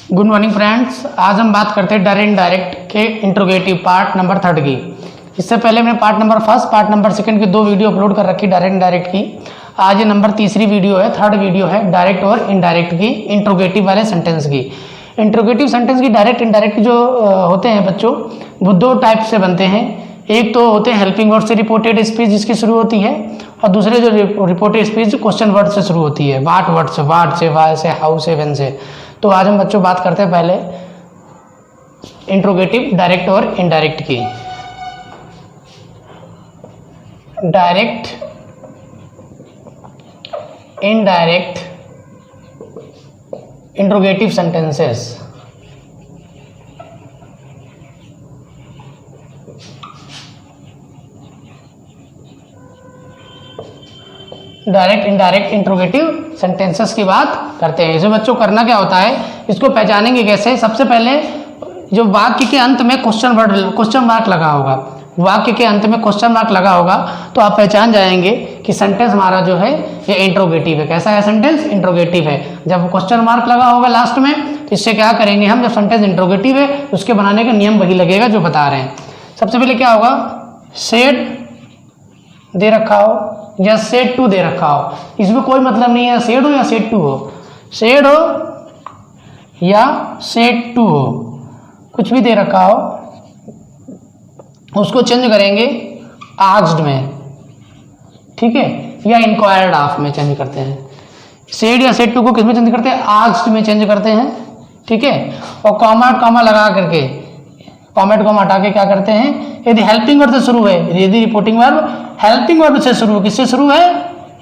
Good morning friends. आज हम बात करते हैं डायरेक्ट इनडायरेक्ट के इंट्रोगेटिव पार्ट नंबर 3 की। इससे पहले मैंने पार्ट नंबर 1, पार्ट नंबर 2 की 2 वीडियो अपलोड कर रखी डायरेक्ट इनडायरेक्ट की। आज ये नंबर 3 वीडियो है, 3rd वीडियो है डायरेक्ट और इनडायरेक्ट की, इंट्रोगेटिव वाले सेंटेंस की। इंट्रोगेटिव सेंटेंस की डायरेक्ट इनडायरेक्ट जो होते हैं बच्चों, वो 2 टाइप से बनते हैं। एक तो होते हैं हेल्पिंग वर्ड से रिपोर्टेड स्पीच जिसकी शुरू होती है, और दूसरे जो रिपोर्टेड स्पीच क्वेश्चन वर्ड से शुरू होती है, वाट वर्ड से, वाट से, वाई से, हाउ से, व्हेन से। तो आज हम बच्चों बात करते हैं पहले इंट्रोगेटिव डायरेक्ट और इनडायरेक्ट की। Direct indirect interrogative sentences. Direct indirect interrogative sentences की बात करते हैं। इसे बच्चों करना क्या होता है, इसको पहचानेंगे कैसे। सबसे पहले जो वाक्य के अंत में क्वेश्चन मार्क लगा होगा, वाक्य के अंत में क्वेश्चन मार्क लगा होगा तो आप पहचान जाएंगे कि सेंटेंस हमारा जो है ये इंट्रोगेटिव है। कैसा है सेंटेंस? इंट्रोगेटिव है। जब क्वेश्चन मार्क लगा होगा लास्ट में तो इससे क्या करेंगे हम, जब सेंटेंस इंट्रोगेटिव है उसके बनाने का नियम वही लगेगा जो बता रहे हैं। सबसे पहले क्या होगा, सेड दे रखा हो या सेड टू दे रखा हो, इसमें कोई मतलब नहीं है सेड हो या सेड टू हो, सेड हो या सेड टू हो, कुछ भी दे रखा हो उसको चेंज करेंगे आस्क्ड में, ठीक है, या इंक्वायर्ड ऑफ में चेंज करते हैं। सेड या सेड टू को किस में चेंज करते हैं? आस्क्ड में चेंज करते हैं, ठीक है। और कॉमा लगा करके, कॉमेट को हटा के क्या करते हैं, यदि हेल्पिंग वर्ब से शुरू है, यदि रिपोर्टिंग वर्ब हेल्पिंग वर्ब से शुरू, किससे शुरू है?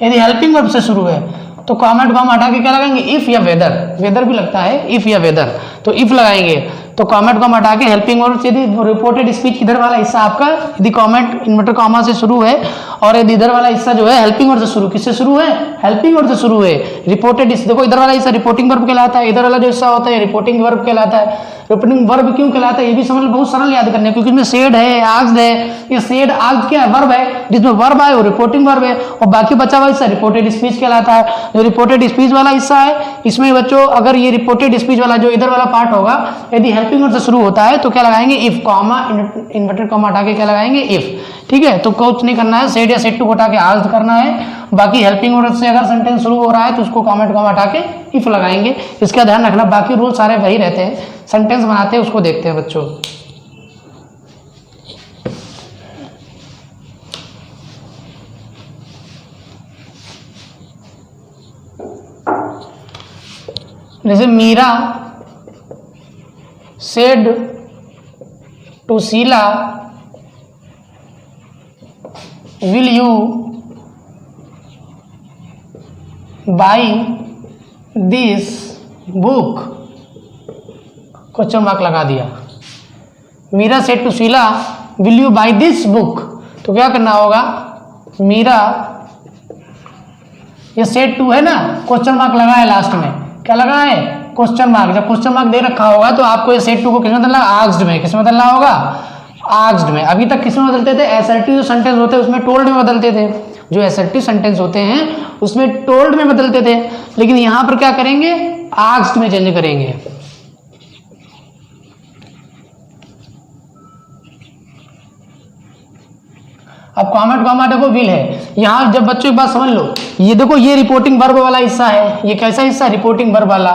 यदि हेल्पिंग वर्ब से शुरू है तो कॉमेट को हम हटा के क्या लगाएंगे? इफ या वेदर, वेदर भी लगता है, इफ या वेदर, तो इफ लगाएंगे। तो कॉमेट को हम हटा के हेल्पिंग वर्ब, यदि रिपोर्टेड स्पीच इधर वाला हिस्सा आपका, यदि कॉमेट इन्वर्टर कॉमा से शुरू है और यदि इधर वाला हिस्सा जो है हेल्पिंग वर्ब से शुरू, किससे शुरू है? हेल्पिंग वर्ब से शुरू है। रिपोर्टेड, देखो इधर वाला हिस्सा रिपोर्टिंग वर्ब कहलाता है, इधर वाला जो हिस्सा होता है रिपोर्टिंग वर्ब कहलाता है। रिपोर्टिंग वर्ब क्यों कहलाता है ये भी समझ, बहुत सरल याद करने, क्योंकि इसमें सेड है, आस्क्ड है। ये सेड आस्क्ड क्या है? वर्ब है, जिसमें वर्ब आए वो रिपोर्टिंग वर्ब है, और बाकी बचा हुआ हिस्सा रिपोर्टेड स्पीच कहलाता है। जो रिपोर्टेड स्पीच वाला हिस्सा है इसमें बच्चों, अगर ये रिपोर्टेड स्पीच वाला जो इधर वाला पार्ट होगा यदि हेल्पिंग वर्ब से शुरू होता है तो क्या लगाएंगे? इफ, कॉमा इन्वर्टेड कॉमा हटा के क्या लगाएंगे? इफ, ठीक है। तो कुछ नहीं करना है, सेड या सेड टू हटा के आस्क्ड करना है। बाकी हेल्पिंग वर्ब से अगर सेंटेंस शुरू हो रहा है तो उसको कॉमेट कॉमा हटा के इफ लगाएंगे। इसका ध्यान रखना, बाकी रूल सारे वही रहते हैं। सेंटेंस बनाते हैं उसको देखते हैं बच्चों। जैसे Meera said to Sheela, will you buy this book, question mark लगा दिया। Meera said to Sheela, will you buy this book, तो क्या करना होगा, मीरा, ये सेड टू है ना, क्वेश्चन मार्क लगा है लास्ट में, क्या लगा है? Question mark. जब क्वेश्चन मार्क दे रखा होगा तो आपको ये सेड टू को किसमें बदलना? आस्क्ड में। किसमें बदलना होगा? आस्क्ड में। अभी तक किसमें बदलते थे? असर्टिव जो सेंटेंस होते हैं उसमें टोल्ड में बदलते थे, जो असर्टिव सेंटेंस होते हैं उसमें टोल्ड में बदलते थे, लेकिन यहां पर क्या करेंगे? आस्क्ड में चेंज करेंगे। अब कॉमेट कॉमा देखो विल है, यहां जब बच्चों एक बात समझ लो, ये देखो ये रिपोर्टिंग वर्ब वाला हिस्सा है, ये कैसा हिस्सा? रिपोर्टिंग वर्ब वाला।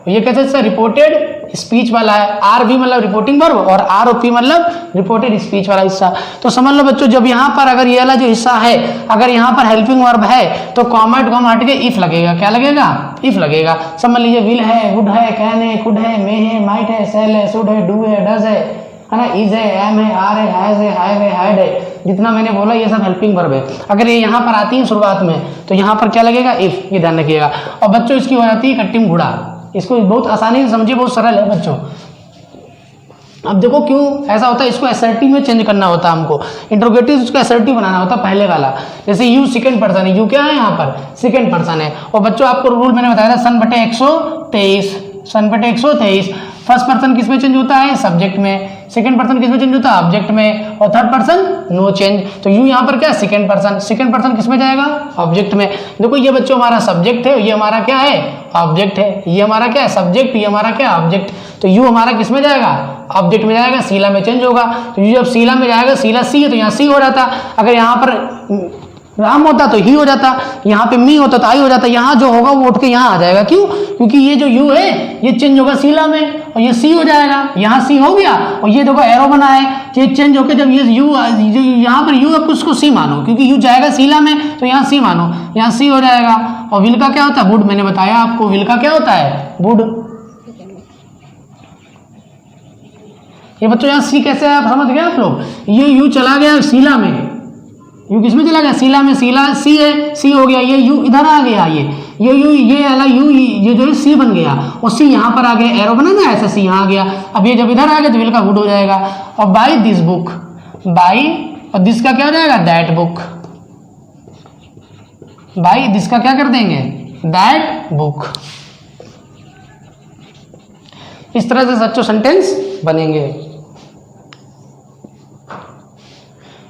ये कैसा हिस्सा? रिपोर्टेड स्पीच वाला है। आर भी मतलब रिपोर्टिंग वर्ब और आर ओ पी मतलब रिपोर्टेड स्पीच वाला हिस्सा। तो समझ लो बच्चों, जब यहाँ पर अगर ये वाला जो हिस्सा है, अगर यहाँ पर हेल्पिंग वर्ब है तो कॉमेट कॉमा हट के इफ लगेगा। क्या लगेगा? इफ लगेगा। समझ लीजिए विल है, वुड है, कैन है, कुड है, मे है, माइट है, सेल है, शुड है, डू है, डज है ना, इज है, एम है, आर है, हैज है, हैव है, हैड है, जितना मैंने बोला ये सब हेल्पिंग वर्ब है। अगर ये यहाँ पर आती है शुरुआत में तो यहाँ पर क्या लगेगा? इफ, ये ध्यान रखिएगा। और बच्चों इसकी हो जाती है कट्टिंग घुड़ा, इसको बहुत आसानी से समझिए, बहुत सरल है बच्चों। अब देखो क्यों ऐसा होता है, इसको असर्टिव में चेंज करना होता है हमको, इंट्रोगेटिव उसको असर्टिव बनाना होता है पहले वाला। जैसे यू सेकंड पर्सन है, यू क्या है यहाँ पर? सेकंड पर्सन है। और बच्चों आपको रूल मैंने बताया था, सन बटे 123, सन बटे 123 फर्स्ट पर्सन किस में चेंज होता है? सब्जेक्ट में। सेकंड पर्सन किस में चेंज होता है? ऑब्जेक्ट में। और थर्ड पर्सन नो चेंज। तो यू यहाँ पर क्या है? Second person. सेकंड पर्सन किस में जाएगा? ऑब्जेक्ट में। देखो ये बच्चों हमारा सब्जेक्ट है, ये हमारा क्या है? ऑब्जेक्ट है। ये हमारा क्या है? सब्जेक्ट, ये हमारा क्या है? ऑब्जेक्ट। तो यू हमारा किस में जाएगा? ऑब्जेक्ट में जाएगा, शीला में चेंज होगा। तो यू जब शीला में जाएगा, शीला सी है तो यहाँ सी हो जाता। अगर यहाँ पर राम होता तो ही हो जाता, यहाँ पे मी होता तो आई हो जाता। यहाँ जो होगा वो उठ के यहाँ आ जाएगा। क्यों? क्योंकि ये जो यू है ये चेंज होगा शीला में और ये सी हो जाएगा। यहाँ सी हो गया और ये देखो एरो बना है, ये चेंज होकर जब ये यू यहाँ पर यू है उसको सी मानो, क्योंकि यू जाएगा शीला में तो यहाँ सी मानो, यहाँ सी हो जाएगा। और विल का क्या होता है? वुड। मैंने बताया आपको विल का क्या होता है? वुड। ये बच्चों यहाँ सी कैसे है आप समझ गए आप लोग? ये यू चला गया शीला में, यू किस में चला गया? शीला में। शीला सी है, सी हो गया, ये यू इधर आ गया, ये यू ये वाला यू ये जो है सी बन गया और सी यहाँ पर आ गया, एरो बना ना ऐसे, सी यहाँ आ गया। अब ये जब इधर आ गया तो विल का वुड हो जाएगा। और बाई दिस बुक, बाई और दिस का क्या हो जाएगा? That book. बाई दिस का क्या कर देंगे? That book. इस तरह से सच्चो सेंटेंस बनेंगे।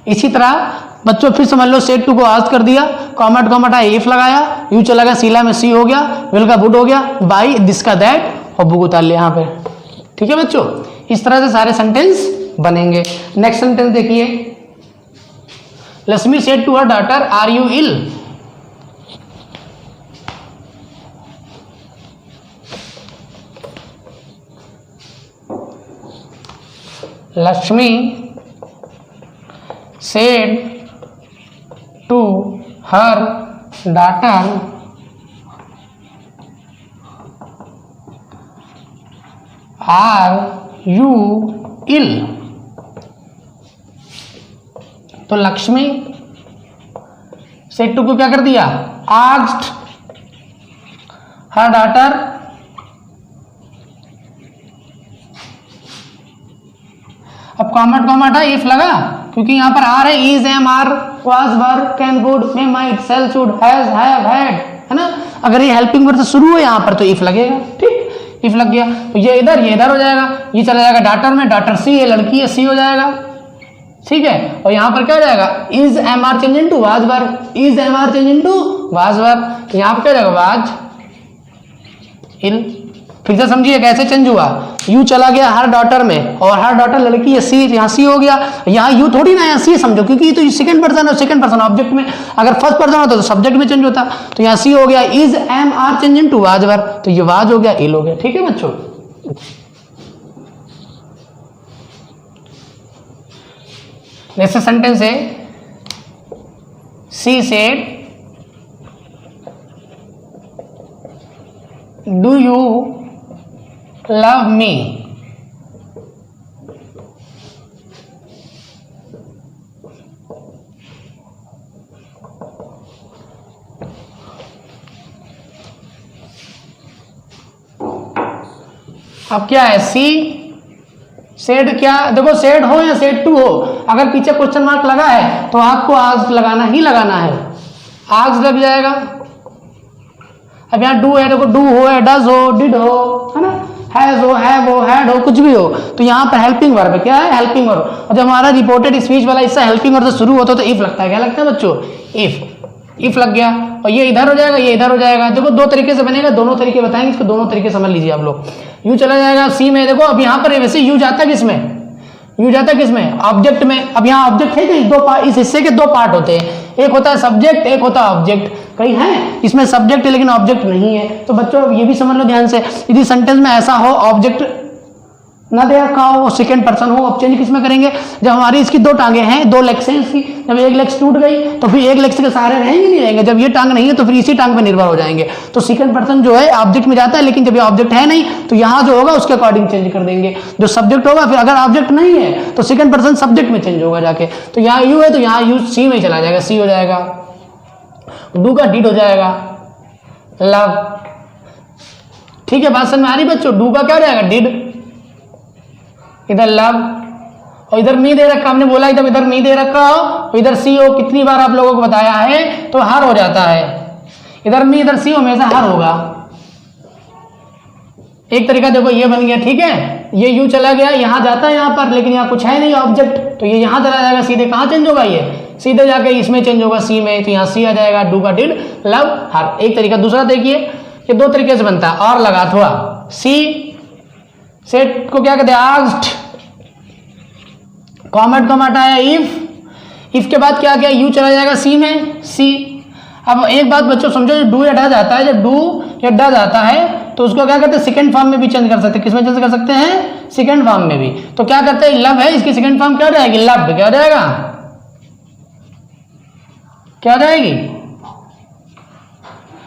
इसी तरह बच्चों फिर समझ लो सेट टू को आज कर दिया, कॉमेट कॉमेट है, इफ लगाया, यू चला गया शीला में, सी हो गया, विल का वुड हो गया, बाई दिस का दैट और बुक उतार लिया यहाँ पे। ठीक है बच्चों, इस तरह से सारे सेंटेंस बनेंगे। नेक्स्ट सेंटेंस देखिए, Lakshmi said to her daughter are you ill. Lakshmi said to her daughter are you ill। तो लक्ष्मी said to को क्या कर दिया? asked her daughter अब कॉमेट कॉमेट है, इफ लगा क्योंकि यहाँ पर आर है, is, am, are, was, were, can, would, may, might, shall, should, has, have, had, है ना। अगर ये हेल्पिंग वर्ड से शुरू हो यहाँ पर तो इफ लगेगा। ठीक, इफ लग गया तो ये इधर हो जाएगा, ये चला जाएगा डॉटर में, डॉटर सी है, लड़की है, सी हो जाएगा। ठीक है, और यहाँ पर क्या हो जाएगा? Is am are change into was were, is am are change into was were, तो यहाँ पर क्या हो जाएगा? Was ill. फिर से समझिए कैसे चेंज हुआ। यू चला गया हर डॉटर में और हर डॉटर लड़की है, सी, यहाँ सी हो गया। यहाँ यू थोड़ी ना, यहाँ सी समझो, क्योंकि ये तो सेकंड पर्सन है, सेकंड पर्सन ऑब्जेक्ट में। अगर फर्स्ट पर्सन होता तो सब्जेक्ट में चेंज होता, तो यहाँ सी हो गया, is am are change into was were, तो ये वाज हो गया, इल हो गया। ठीक है बच्चों, जैसे सेंटेंस है, she said do you love me. अब क्या है? सी सेड क्या, देखो सेड हो या सेड टू हो, अगर पीछे क्वेश्चन मार्क लगा है तो आपको आज लगाना ही लगाना है, आज लग जाएगा। अब यहाँ डू है, देखो डू हो है, डज हो, डिड हो, है ना, हैज हो, हैव हो, हैड हो, कुछ भी हो, तो यहाँ पर हेल्पिंग वर्ब है। क्या है? Helping verb. और जब हमारा रिपोर्टेड स्पीच वाला हिस्सा हेल्पिंग वर्ब से शुरू होता है तो इफ लगता है। क्या लगता है बच्चों? इफ लग गया और ये इधर हो जाएगा, ये इधर हो जाएगा। देखो दो तरीके से बनेगा, दोनों तरीके बताएंगे, इसको दोनों तरीके समझ लीजिए आप लोग। यू चला जाएगा सी में, देखो अब यहाँ पर वैसे यू जाता है किसमें? यू जाता है किसमें? ऑब्जेक्ट में। अब यहाँ ऑब्जेक्ट है कि दो पार्ट, इस हिस्से के दो पार्ट होते हैं, एक होता है सब्जेक्ट, एक होता है ऑब्जेक्ट। कहीं है इसमें सब्जेक्ट है लेकिन ऑब्जेक्ट नहीं है। तो बच्चों ये भी समझ लो ध्यान से, यदि सेंटेंस में ऐसा हो ऑब्जेक्ट ना दे रखा हो, सेकंड पर्सन हो, अब चेंज किसमें करेंगे? जब हमारी इसकी दो टांगे हैं, दो लेग्स हैं इसकी, जब एक लेग्स टूट गई तो फिर एक लेग्स के सहारे रहेंगे नहीं रहेंगे। जब ये टांग नहीं है तो फिर इसी टांग पे निर्भर हो जाएंगे। तो सेकंड पर्सन जो है ऑब्जेक्ट में जाता है, लेकिन जब ये ऑब्जेक्ट है नहीं तो यहाँ जो होगा उसके अकॉर्डिंग चेंज कर देंगे। जो सब्जेक्ट होगा, फिर अगर ऑब्जेक्ट नहीं है तो सेकंड पर्सन सब्जेक्ट में चेंज होगा जाके। तो यहाँ यू है तो यहाँ यू सी में चला जाएगा, सी हो जाएगा। डू का डिड हो जाएगा, लव। ठीक है, बात समझ में आ रही बच्चों? डू का क्या हो जाएगा? डिड, इधर लव, और इधर मी दे रखा, हमने बोला एकदम इधर मी दे रखा हो, इधर सी हो, कितनी बार आप लोगों को बताया है, तो हर हो जाता है। इधर मी इधर सी हो, हमेशा हर होगा। एक तरीका देखो ये बन गया, ठीक है, ये यू चला गया, यहाँ जाता है यहाँ पर, लेकिन यहाँ कुछ है नहीं ऑब्जेक्ट, तो ये यहाँ चला जाएगा, सीधे कहाँ चेंज होगा, ये सीधे जाके इसमें चेंज होगा, सी में, तो यहाँ सी आ जाएगा, डू का डिड, लव हर। एक तरीका। दूसरा देखिए, ये दो तरीके से बनता है, और लगा हुआ सी सेट को क्या कहते हैं, आस्क्ड, कॉमेट कॉमा हटाया इफ के बाद क्या किया, यू चला जाएगा सी में, सी। अब एक बात बच्चों समझो, जो डू या डज आता है, जब डू या डज आता है तो उसको क्या कहते हैं, सेकंड फॉर्म में भी चेंज कर सकते हैं। किसमें चेंज कर सकते हैं, सेकंड फॉर्म में भी। तो क्या करते हैं, लव है, इसकी सेकंड फॉर्म क्या हो जाएगी, लव्ड, क्या हो जाएगा, क्या हो जाएगी।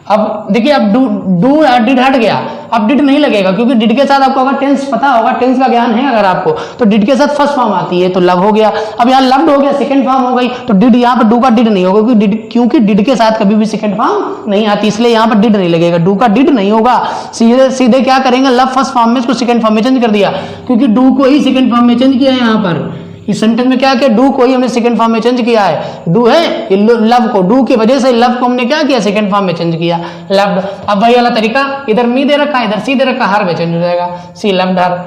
अब देखिए, अब डू डिड हट गया, अब डिड नहीं लगेगा, क्योंकि डिड के साथ आपको अगर टेंस पता होगा, टेंस का ज्ञान है अगर आपको, तो डिड के साथ फर्स्ट फॉर्म आती है, तो लव हो गया। अब यहाँ लव्ड हो गया, सेकंड फॉर्म हो गई, तो डिड, यहाँ पर डू का डिड नहीं होगा, क्योंकि डिड के साथ कभी भी सेकंड फॉर्म नहीं आती, इसलिए यहाँ पर डिड नहीं लगेगा, डू का डिड नहीं होगा। सीधे सीधे क्या करेंगे, लव फर्स्ट फॉर्म में, इसको सेकंड फॉर्म में चेंज कर दिया, क्योंकि डू को ही सेकंड फॉर्म में चेंज किया है। यहाँ पर इस सेंटेंस में क्या किया, डू को ही हमने सेकंड फॉर्म में चेंज किया है। डू है लव को, डू की वजह से लव को हमने क्या किया, सेकंड फॉर्म में चेंज किया, लव्ड। अब वही वाला तरीका, इधर मी दे रखा है, इधर सी दे रखा, हर में चेंज हो जाएगा, सी लव्ड हर,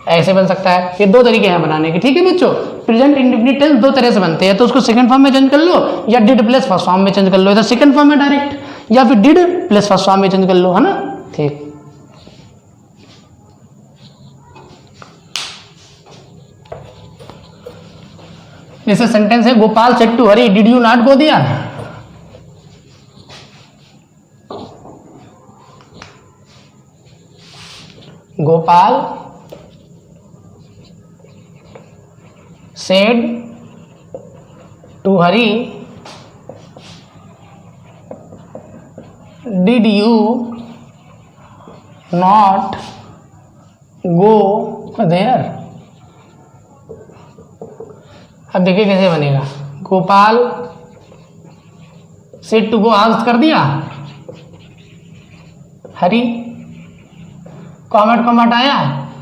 ऐसे बन सकता है। ये दो तरीके हैं बनाने के, ठीक है बच्चों। प्रेजेंट इंडेफिनिट टेंस दो तरह से बनते हैं, तो उसको सेकंड फॉर्म में चेंज कर लो, या डिड प्लस फर्स्ट फॉर्म में चेंज कर लो, इधर सेकंड फॉर्म में डायरेक्ट, या फिर डिड प्लस फर्स्ट फॉर्म में चेंज कर लो, है ना, ठीक। जैसे सेंटेंस है, Gopal said to Hari, did you not go there. Gopal said to Hari, did you not go there. अब देखिए कैसे बनेगा, Gopal said to go asked कर दिया, हरी कॉमेट कॉमेट आया,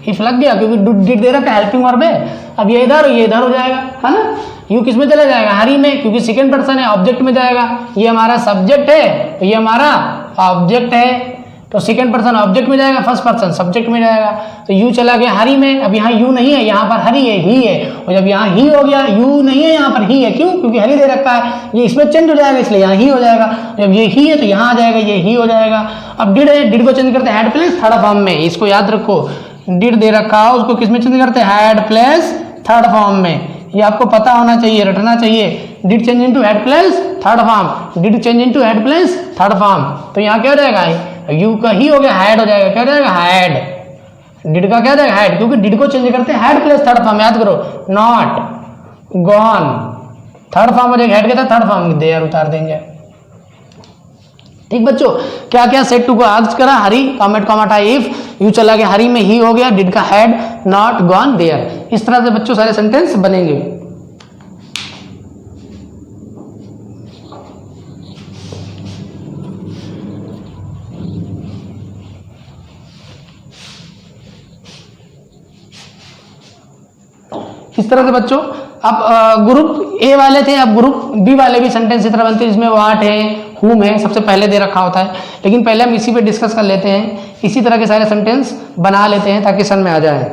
इफ लग गया, क्योंकि डिड दे रखा हेल्पिंग वर्ब है। अब ये इधर हो जाएगा, है ना। यू किस में चला जाएगा, हरी में, क्योंकि सेकंड पर्सन है, ऑब्जेक्ट में जाएगा। ये हमारा सब्जेक्ट है, तो ये हमारा ऑब्जेक्ट है, तो सेकंड पर्सन ऑब्जेक्ट में जाएगा, फर्स्ट पर्सन सब्जेक्ट में जाएगा। तो यू चला गया हरी में, अब यहाँ यू नहीं है, यहाँ पर हरी है, ही है। और जब यहाँ ही हो गया, यू नहीं है, यहाँ पर ही है, क्यों, क्योंकि हरी दे रखा है, ये इसमें चेंज हो जाएगा, इसलिए यहाँ ही हो जाएगा। जब ये ही है तो यहाँ आ जाएगा, ये ही हो जाएगा। अब डिड है, डिड को चेंज करते हैं हैड प्लस थर्ड फॉर्म में, इसको याद रखो, डिड दे रखा हो उसको किस में चेंज करते हैं, हैड प्लस थर्ड फॉर्म में। ये आपको पता होना चाहिए, रटना चाहिए। Did change into had plus third form, did change into had plus third form, तो यहाँ क्या हो जाएगा, यू का ही हो गया, हैड हो जाएगा, क्या हो जाएगा, हैड। डिड का क्या हो जाएगा, हैड, क्योंकि डिड को चेंज करते हैं हैड प्लस थर्ड फॉर्म, याद करो, नॉट गॉन, थर्ड फॉर्म हो जाएगा, हैड के साथ थर्ड फॉर्म देयर उतार देंगे। ठीक बच्चों, क्या क्या सेट टू को आस्क्ड करा, Hari comet comment I, if you चला गया, हरी में ही हो गया, डिड का हैड, नॉट गॉन देयर। इस तरह से बच्चों सारे सेंटेंस बनेंगे। इस तरह से बच्चों, अब ग्रुप ए वाले थे, अब ग्रुप बी वाले भी सेंटेंस इस तरह बनते हैं, जिसमें व्हाट है, हुम है, सबसे पहले दे रखा होता है। लेकिन पहले हम इसी पे डिस्कस कर लेते हैं, इसी तरह के सारे सेंटेंस बना लेते हैं ताकि समझ में आ जाए।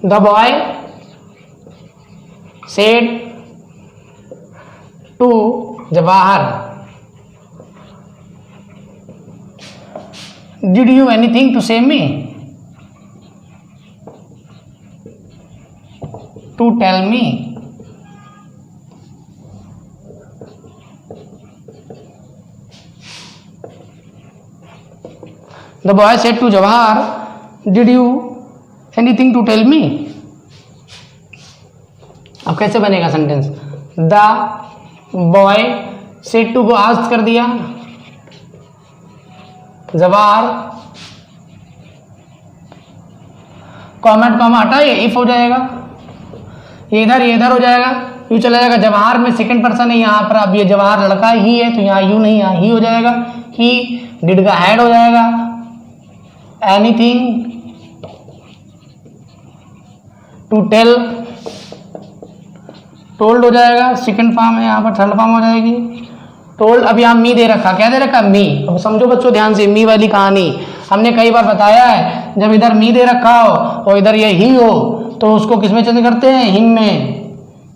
The boy said to Jawahar, did you anything to say me, to tell me. The boy said to Jawahar, did you anything to tell me. अब कैसे बनेगा sentence, the boy said to को आस्क्ड कर दिया, जवाहर कॉमेंट कॉमा हटाइए, if हो जाएगा, ये इधर हो जाएगा, यू चला जाएगा, जवाहर में सेकंड पर्सन है यहाँ पर, अब ये जवाहर लड़का ही है, तो यहाँ यू नहीं, यहाँ ही हो जाएगा, ही, डिड का हैड हो जाएगा, एनीथिंग टू टेल, टोल्ड हो जाएगा, सेकंड फॉर्म है यहाँ पर, थर्ड फॉर्म हो जाएगी, टोल्ड, अब यहाँ मी दे रखा, क्या दे रखा, मी। अब समझो बच्चों ध्यान से मी वाली कहानी, हमने कई बार बताया है, जब इधर मी दे रखा हो और इधर ये ही हो तो उसको किस में चेंज करते हैं, हिम में।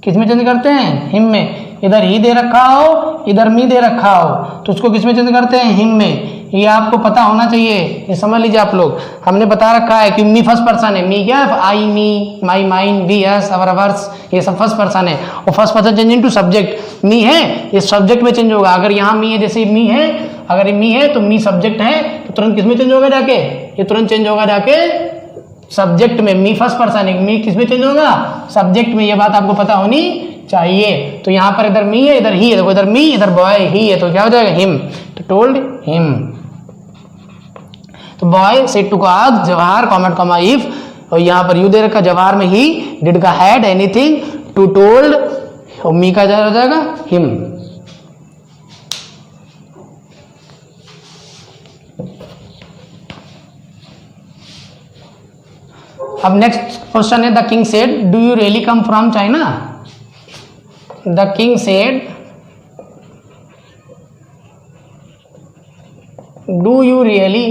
किस में चेंज करते हैं, हिम में। इधर ही दे रखा हो, इधर मी दे रखा हो तो उसको किस में चेंज करते हैं, हिम में। ये आपको पता होना चाहिए, ये समझ लीजिए आप लोग। हमने बता रखा है कि मी फर्स्ट पर्सन है, मी क्या है, I, me, my, mine, we, us, our, ours, ये सब फर्स्ट पर्सन है। और first person change into subject, me है ये सब्जेक्ट में चेंज होगा। अगर यहाँ मी है, जैसे मी है, अगर ये मी है तो मी सब्जेक्ट है तो तुरंत किस में चेंज होगा जाके, ये तुरंत चेंज होगा जाके सब्जेक्ट में। मी फर्स्ट पर्सन है, मी किस में चेंज होगा, सब्जेक्ट में। ये बात आपको पता होनी चाहिए। तो यहाँ पर इधर मी है, इधर ही है, देखो इधर मी, इधर बॉय, ही है, तो क्या हो जाएगा, हिम। तो टोल्ड हिम। तो बॉय सेड टू काग, जवाहर, कॉमेट कॉमा इफ, और यहाँ पर यू दे रखा, जवाहर में ही, डिड का हैड, एनीथिंग, टू टोल्ड, और मी का हो जाएगा हिम। अब नेक्स्ट क्वेश्चन है, the king said do you really come from China. The king said do you really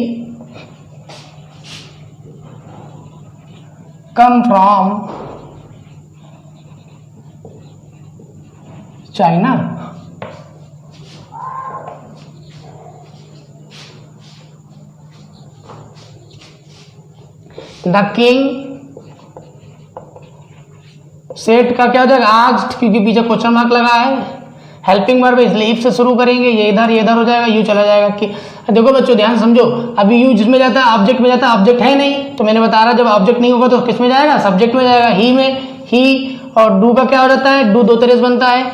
come from China? The king said का क्या हो जाएगा, asked, क्योंकि पीछे क्वेश्चन मार्क लगा है, हेल्पिंग वर्ब इसलिए इफ से शुरू करेंगे, ये इधर हो जाएगा, यू चला जाएगा। कि देखो बच्चों ध्यान समझो, अभी यू जिसमें जाता है ऑब्जेक्ट में जाता है, ऑब्जेक्ट है नहीं, तो मैंने बता रहा जब ऑब्जेक्ट नहीं होगा तो किस में जाएगा, सब्जेक्ट में जाएगा, ही में, ही। और डू का क्या हो जाता है, डू दो तरह से बनता है,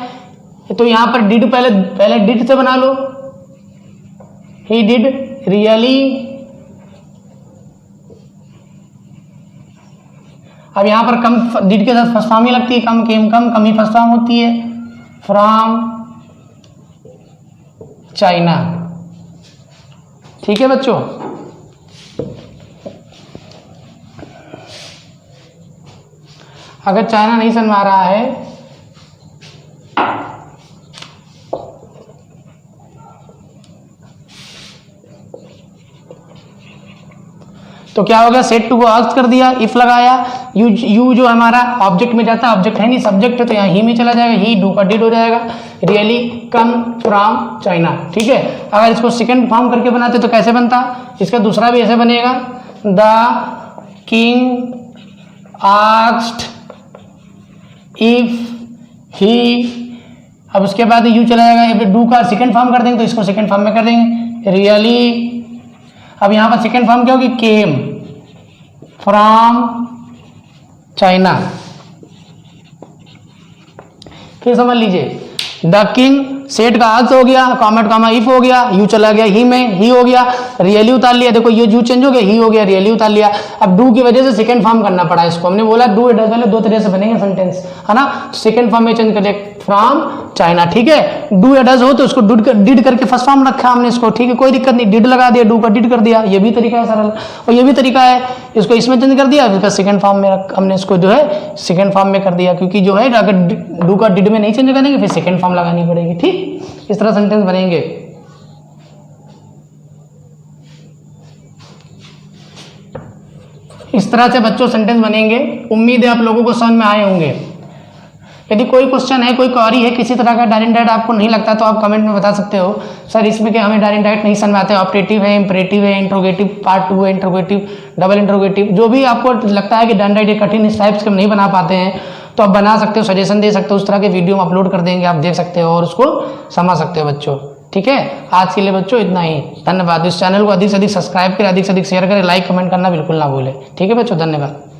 तो यहाँ पर डिड पहले डिड से बना लो, ही डिड रियली। अब यहाँ पर कम डिड के साथ फर्स्ट फॉर्म ही लगती है, कम केम कम ही फर्स्ट फॉर्म होती है, फ्रॉम चाइना। ठीक है बच्चों, अगर चाइना नहीं समझ में आ रहा है तो क्या हो गया, सेट टू को आस्क कर दिया, इफ लगाया, यू जो हमारा ऑब्जेक्ट में जाता है, ऑब्जेक्ट है नहीं सब्जेक्ट है, तो यहाँ ही में चला जाएगा, ही डू का डिड हो जाएगा, रियली कम फ्रॉम चाइना। ठीक है, अगर इसको सेकंड फॉर्म करके बनाते तो कैसे बनता, इसका दूसरा भी ऐसे बनेगा, the king asked if he, अब उसके बाद यू चला जाएगा, डू का सेकंड फॉर्म कर देंगे तो इसको सेकंड फॉर्म में कर देंगे, रियली। अब यहां पर सेकंड फॉर्म क्या होगी, केम फ्रॉम चाइना। फिर समझ लीजिए, द किंग सेट का आस्क हो गया, कॉमेट कॉमा इफ हो गया, यू चला गया ही में, ही हो गया, रियली उतार लिया, देखो ये यू चेंज हो गया, ही हो गया, रियली उतार लिया। अब डू की वजह से सेकंड फॉर्म करना पड़ा इसको, हमने बोला डू इट पहले दो तरह से बनेंगे सेंटेंस, है ना, सेकंड फॉर्म में चेंज कर दिया, फ्रॉम चाइना। ठीक है, डू या डज हो तो उसको डिड करके फर्स्ट फॉर्म रखा हमने इसको, ठीक है, कोई दिक्कत नहीं, डिड लगा दिया, डू का डिड कर दिया, ये भी तरीका है सरल। और ये भी तरीका है, इसको इसमें चेंज कर दिया, फिर सेकंड फॉर्म में हमने इसको जो है सेकंड फॉर्म में कर दिया, क्योंकि जो है अगर डू का डिड में नहीं चेंज करेंगे फिर सेकंड फॉर्म लगानी पड़ेगी। ठीक, इस तरह सेंटेंस बनेंगे। इस तरह से बच्चों सेंटेंस बनेंगे। उम्मीद है आप लोगों को समझ में आए होंगे। यदि कोई क्वेश्चन है, कोई क्वेरी है किसी तरह का डायरेक्ट डायरेक्ट आपको नहीं लगता तो आप कमेंट में बता सकते हो, सर इसमें क्या हमें डायरेक्ट डायरेक्ट नहीं समझ में आता है, ऑपरेटिव है, इंपरेटिव है, इंट्रोगेटिव पार्ट 2 है, इंट्रोगेटिव, डबल इंट्रोगेटिव, जो भी आपको लगता है कि डायरेक्ट डायरेक्ट कठिन इस टाइप्स के हम नहीं बना पाते हैं तो आप बना सकते हो, सजेशन दे सकते हो, उस तरह के वीडियो हम अपलोड कर देंगे, आप देख सकते हो और उसको समझ सकते हो बच्चों। ठीक है, आज के लिए बच्चों इतना ही, धन्यवाद। इस चैनल को अधिक से अधिक सब्सक्राइब करें, अधिक से अधिक शेयर करें, लाइक कमेंट करना बिल्कुल ना भूलें। ठीक है बच्चों, धन्यवाद।